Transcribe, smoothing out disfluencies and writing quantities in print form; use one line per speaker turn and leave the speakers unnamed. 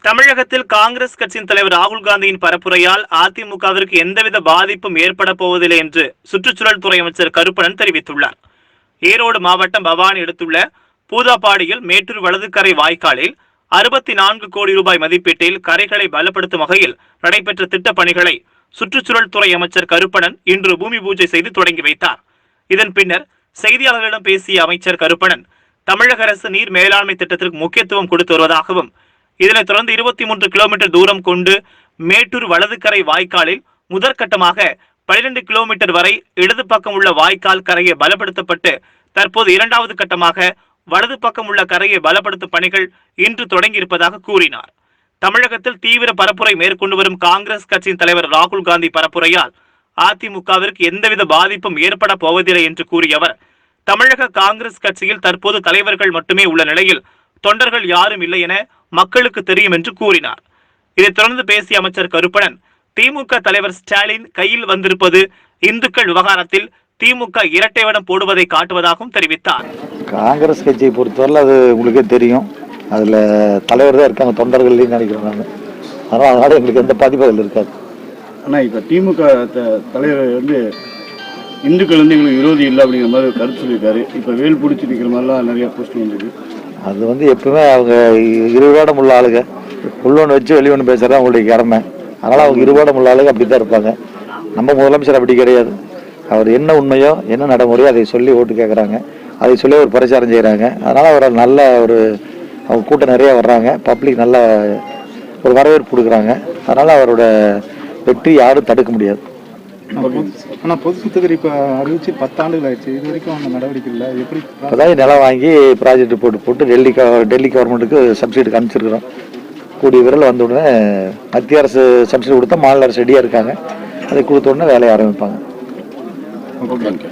தமிழகத்தில் காங்கிரஸ் கட்சியின் தலைவர் ராகுல் காந்தியின் பரப்புரையால் அதிமுகவிற்கு எந்தவித பாதிப்பும் ஏற்பட போவதில்லை என்று சுற்றுச்சூழல் துறை அமைச்சர் கருப்பணன் தெரிவித்துள்ளார். ஈரோடு மாவட்டம் பவானி எடுத்துள்ள பூதாப்பாடியில் மேட்டூர் வலதுக்கரை வாய்க்காலில் 64 கோடி ரூபாய் மதிப்பீட்டில் கரைகளை பலப்படுத்தும் வகையில் நடைபெற்ற திட்டப் பணிகளை சுற்றுச்சூழல் துறை அமைச்சர் கருப்பணன் இன்று பூமி பூஜை செய்து தொடங்கி வைத்தார். இதன் பின்னர் செய்தியாளர்களிடம் பேசிய அமைச்சர் கருப்பணன், தமிழக அரசு நீர் மேலாண்மை திட்டத்திற்கு முக்கியத்துவம் கொடுத்து வருவதாகவும், இதனைத் தொடர்ந்து 23 கிலோமீட்டர் தூரம் கொண்டு மேட்டூர் வலதுக்கரை வாய்க்காலில் முதற்கட்டமாக 12 கிலோமீட்டர் வரை இடது பக்கம் உள்ள வாய்க்கால் கரையை பலப்படுத்தப்பட்டு தற்போது இரண்டாவது கட்டமாக வலது பக்கம் உள்ள கரையை பலப்படுத்தும் பணிகள் இன்று தொடங்கியிருப்பதாக கூறினார். தமிழகத்தில் தீவிர பரப்புரை மேற்கொண்டு வரும் காங்கிரஸ் கட்சியின் தலைவர் ராகுல் காந்தி பரப்புரையால் அதிமுகவிற்கு எந்தவித பாதிப்பும் ஏற்பட போவதில்லை என்று கூறிய அவர், தமிழக காங்கிரஸ் கட்சியில் தற்போது தலைவர்கள் மட்டுமே உள்ள நிலையில் தொண்டர்கள் யாரும் இல்லை என மக்களுக்கு தெரியும் என்று கூறினார். இதைத் தொடர்ந்து பேசிய அமைச்சர் கருப்பணன், திமுக தலைவர் ஸ்டாலின் கையில் வந்திருப்பது இந்துக்கள் விவகாரத்தில் திமுக இரட்டை வேடம் போடுவதை காட்டுவதாகவும் தெரிவித்தார்.
காங்கிரஸ் கட்சியை பொறுத்தவரை அது உங்களுக்கே தெரியும், அதுல தலைவர் தான் இருக்காங்க, தொண்டர்கள் நினைக்கிறேன் நான். அதனால எங்களுக்கு எந்த பாதிப்பும் அதில் இருக்காது.
ஆனா இப்ப திமுக தலைவர் இந்துக்கள் எங்களுக்கு விரோதி இல்லை அப்படிங்கிற மாதிரி கருத்து சொல்லியிருக்காரு. இப்ப வேல் பிடிச்சி நிற்கிற மாதிரிலாம் நிறைய போஸ்ட் வந்திருக்கு.
அது எப்பவுமே அவங்க இருவேடம் உள்ள ஆளுங்க, உள்ளொன்று வச்சு வெளியொன்று பேசுறது அவங்களுடைய கடமை. அதனால அவங்க இருவேடம் உள்ள ஆளுங்க அப்படித்தான் இருப்பாங்க. நம்ம முதலமைச்சர் அப்படி கிடையாது. அவர் என்ன உண்மையோ என்ன நடைமுறையோ அதை சொல்லி ஓட்டு கேட்குறாங்க, அதை சொல்லி ஒரு பிரச்சாரம் செய்கிறாங்க. அதனால் அவர் நல்ல அவங்க கூட்டம் நிறைய வர்றாங்க, பப்ளிக் நல்ல ஒரு வரவேற்பு கொடுக்குறாங்க. அதனால் அவரோட வெற்றி யாரும் தடுக்க முடியாது.
ஆனால் பொது சுத்தகரி இப்போ அறிவிச்சு 10 ஆண்டுகள் ஆயிடுச்சு, இது வரைக்கும் அந்த நடவடிக்கை இல்லை. எப்படி
இப்போதான் நிலம் வாங்கி ப்ராஜெக்ட் போட்டு டெல்லி கவர்மெண்ட்டுக்கு சப்சிடி அனுப்பிச்சிருக்கிறோம். கூடிய விரல் வந்த உடனே மத்திய அரசு சப்சிடி கொடுத்தா மாநில அரசு ரெடியாக இருக்காங்க, அதை கொடுத்த உடனே வேலையை ஆரம்பிப்பாங்க.
ஓகே.